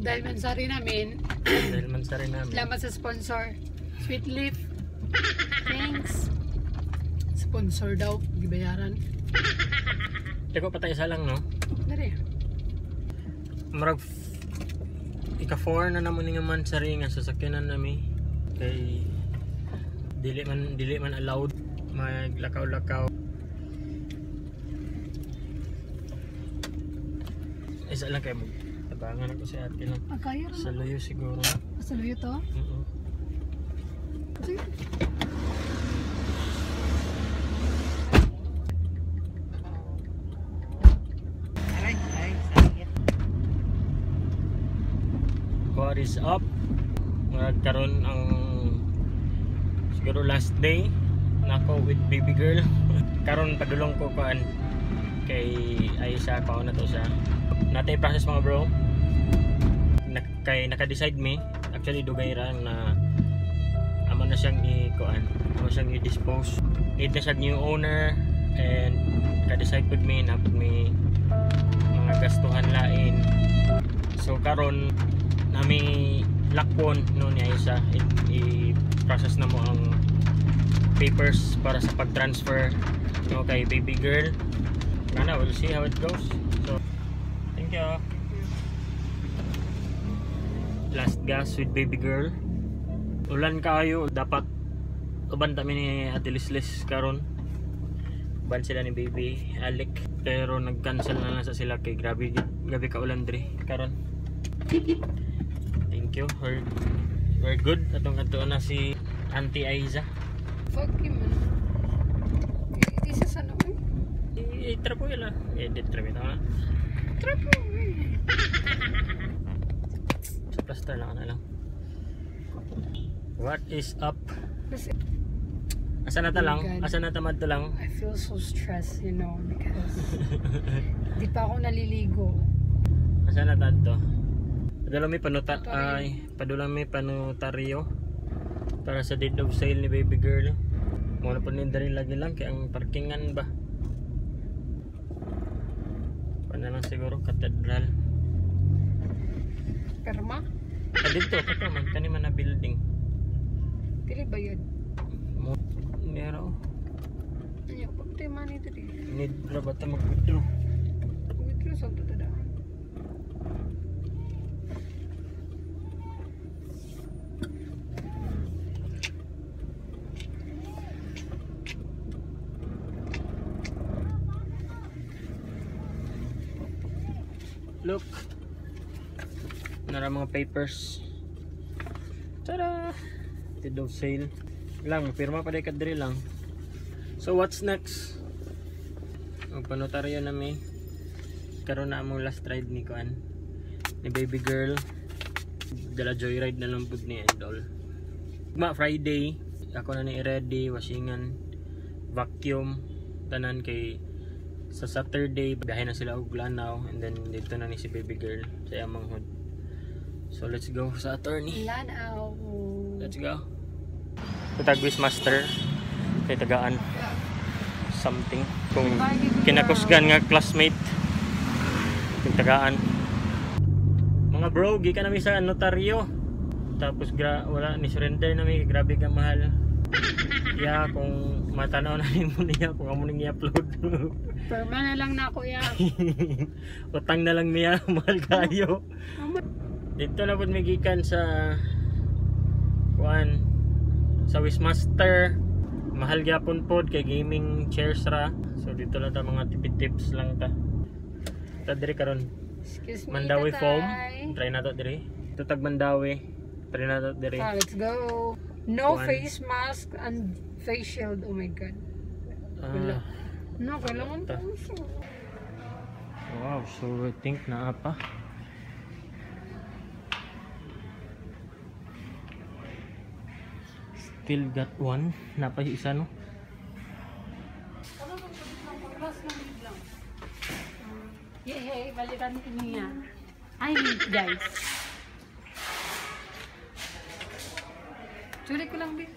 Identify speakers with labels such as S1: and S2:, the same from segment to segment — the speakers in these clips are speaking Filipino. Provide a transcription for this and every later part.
S1: Dahil mansari namin.
S2: Dahil mansari namin.
S1: Salamat sa sponsor. Sweet Leaf. Thanks. Sponsor daw. Gibayaran.
S2: Teko pa tayo isa lang, no?
S1: Dari.
S2: Marag ika-4 na naman nga mansari nga sasakyanan nami. Kay dili man allowed maglakaw-lakaw. Isa lang kayo tabangan ako sa ate lang.
S1: Kaya
S2: Sa luyo siguro.
S1: Sa luyo to? Sige.
S2: What is up? Magkaroon ang siguro last day nako with baby girl. Karon padulong ko kaan kay Aisha ko na to siya. Natay process mga bro. Kay naka-decide me actually dugay ra na amo na siyang i-kuan, amo siyang i-dispose. Need na siya new owner and ka-decide pud me na pud me mga gastuhan lain. So karon nami lakpon no ni Aisha i-process na mo ang papers para sa pag-transfer no kay baby girl. Kana we'll see how it goes. So thank you. Last gas with baby girl. Ulan kayo dapat uban ta ni Ate Lislis karon. Uban sila ni baby Alec pero nag-cancel na lang sa sila kay grabe ka ulan diri karon. Thank you. We're good. Atong na si Auntie Aiza.
S1: Fuck you man. Isa sa ano eh?
S2: Trapo yun lang. Edit trapo ito na.
S1: Trapo eh.
S2: Sa plaster lang na lang. What is up? Asa na ta lang? Asa na tamad to lang?
S1: I feel so stressed, you know, because di pa ako naliligo.
S2: Asa na ta to? Padulang may panutaryo para sa date of sale ni baby girl. Muna po nila rin lagi lang kaya ang parkingan ba? Paano lang siguro katedral.
S1: Perma?
S2: Dito kato man kanima na building.
S1: Pili ba yun?
S2: Nero.
S1: Ano pag tayo man ito di?
S2: Need ra ba ta mag-withdraw?
S1: Withdraw sa ito tada.
S2: Look. Nara mga papers. Tada! Date of sale. Lang, pirma pa day kadiri lang. So what's next? Ang panotaryo nami. Karon na among last ride ni Kuan. Ni baby girl. Dala joyride na lang pud ni Idol. Friday, ako na ni ready, wasingan, vacuum, tanan kay sa Saturday biyahe na sila og Lanao and then dito na ni si baby girl sa amang hood. So let's go sa attorney.
S1: Lanao.
S2: Let's go. Tagwis master kay tagaan something kung kinakusgan nga classmate kay tagaan. Mga bro, gikan nami sa notaryo. Tapos wala ni surrender nami, grabe ka mahal. Ya kung matanaw na nimo niya kung amo ning i-upload.
S1: Perma na lang na ako ya.
S2: Utang na lang niya, mahal kayo. Dito na pud may gikan sa kuan sa Wismaster. Mahal gyapon pod kay gaming chairs ra. So dito lang ta mga tips lang ta. Ta diri karon.
S1: Excuse me.
S2: Mandawi
S1: tatay.
S2: foam. Try na to diri. Ito tag Mandawi. Try na to diri.
S1: Let's go. No
S2: Kuan.
S1: face mask and face shield. Oh my god. Wala. No, kailangan
S2: ta.
S1: to.
S2: Wow, so I think na apa. Still got one. Napay isa no.
S1: Yehey, balikan niya. Ay, guys. Churi ko lang din.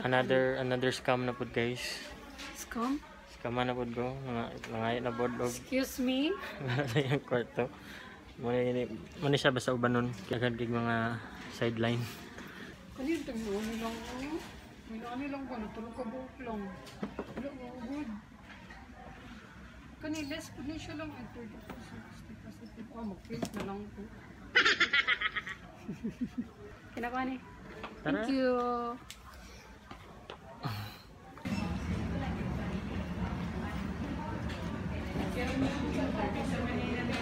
S2: Another scam na pud guys.
S1: Scam?
S2: Kama na pod ko, nangayo na bod og
S1: Excuse me?
S2: yung kwarto. Muna siya basta ubanon, kagagig mga sideline.
S1: Kanina itong ano lang ako. May ano lang ko, natulog ka buhok lang. Wala mo, good. Kanina, less siya lang. 30%, 60%. Oh, mag-print na lang po. Kinaka ni. Thank you.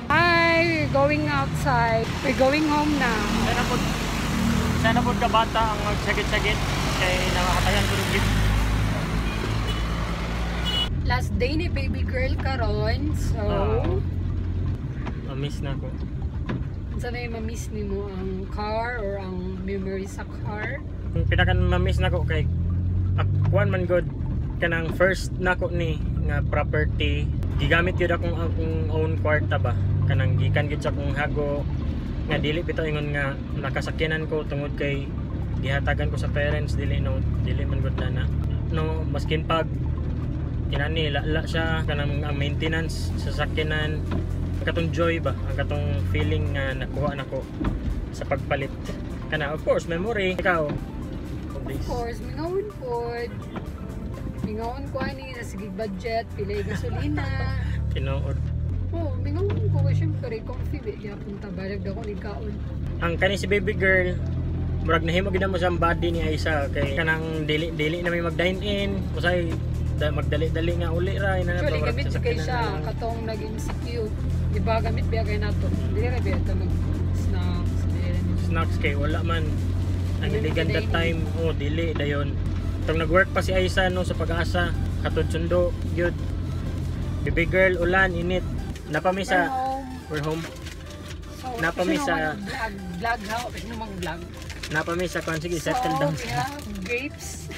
S1: Hi, we're going outside. We're going home now.
S2: Sana po ka bata ang magsagit-sagit kay nakakatayan ko rin.
S1: Last day ni baby girl karon, so
S2: ma-miss na ako.
S1: sa may ma-miss ni mo ang car or ang memory sa car?
S2: Kung pinakan ma-miss na ako kay akuan man god kanang first nako ni nga property gigamit yun akong own kwarta ba kanang gikan gid sa akong hago nga dili bitaw ingon nga nakasakyanan ko tungod kay gihatagan ko sa parents dili man gud na no maskin pag kinani la siya kanang ang maintenance sa sakyanan katong joy ba ang katong feeling nga nakuha nako sa pagpalit kana of course memory ikaw
S1: Of course, mingawon po. Mingawon ko ani na sige budget, pilay gasolina.
S2: tinuod
S1: Mingawon ko kasi syempre comfy ba ya punta balag ako ni kaon.
S2: ang kani si baby girl murag nahimo gid mo sa body ni Aisa kay kanang dili na may mag-dine in usay magdali-dali nga uli ra ina
S1: Actually, gamit kay siya katong nag-MCQ. Di ba gamit biya kay nato? Dili ra biya ta mag
S2: snacks kay wala man ang iligan that time dili dayon tong nag-work pa si Aisa no sa Pag-asa katod sundo gyud baby girl ulan init napami sa we're home
S1: so,
S2: napami sa
S1: vlog ha kasi no mag-vlog
S2: napami sa kon sige settle down
S1: yeah, grapes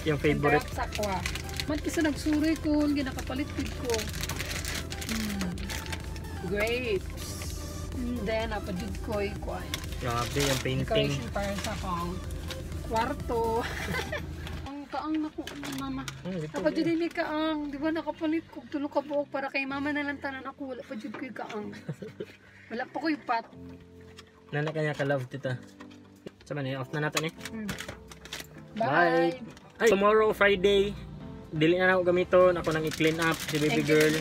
S2: yung favorite
S1: sa kwa man kasi nagsuroy ko ginakapalit ko grapes and then apadid ko ikuan
S2: grabe yung painting
S1: decoration para sa pang kwarto ang kaang naku mama kapag dyan ni kaang di ba nakapalit ko tulog ka buok para kay mama na lang tanan ako wala pa dyan ko yung kaang wala pa ko yung pat
S2: nana kanya ka love tita sama niya off na natin
S1: bye.
S2: Ay, tomorrow Friday dili na ako gamiton ako nang i-clean up si baby girl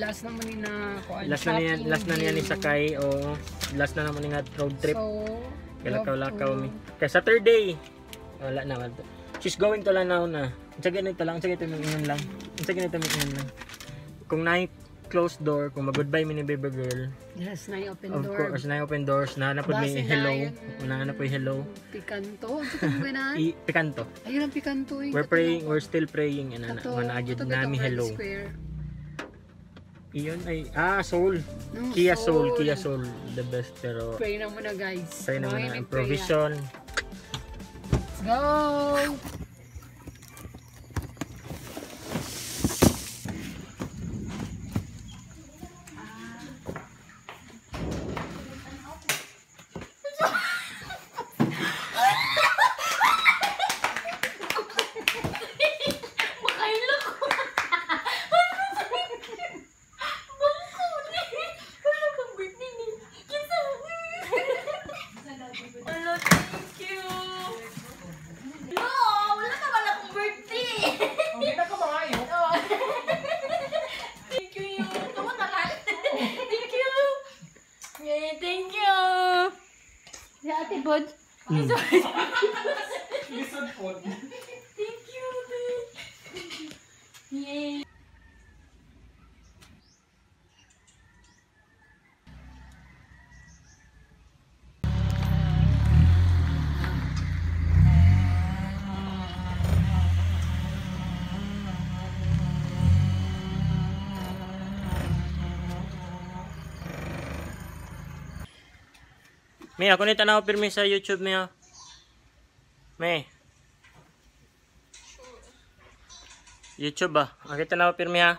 S1: last naman ni na ako
S2: last na niya ni sakay o last na naman ni nga road trip
S1: so
S2: galakaw mi kay Saturday wala na she's going to Lanao na sige ganito lang kung night closed door kung mag-goodbye mi ni baby girl
S1: yes na open
S2: of
S1: door
S2: course na open doors na napod mi hello una po hello
S1: pikanto ang tutong gana
S2: pikanto
S1: ayun ang pikanto
S2: we're still praying and managid nami hello iyon ay soul Kia Soul the best pero
S1: pray na muna guys
S2: pray na muna ang provision
S1: let's go Bud.
S3: Listen po.
S1: Thank you, babe. Yay.
S2: May ako ni tanaw pirmi sa YouTube niya. May. YouTube ba? Ako tanaw pirmi ha.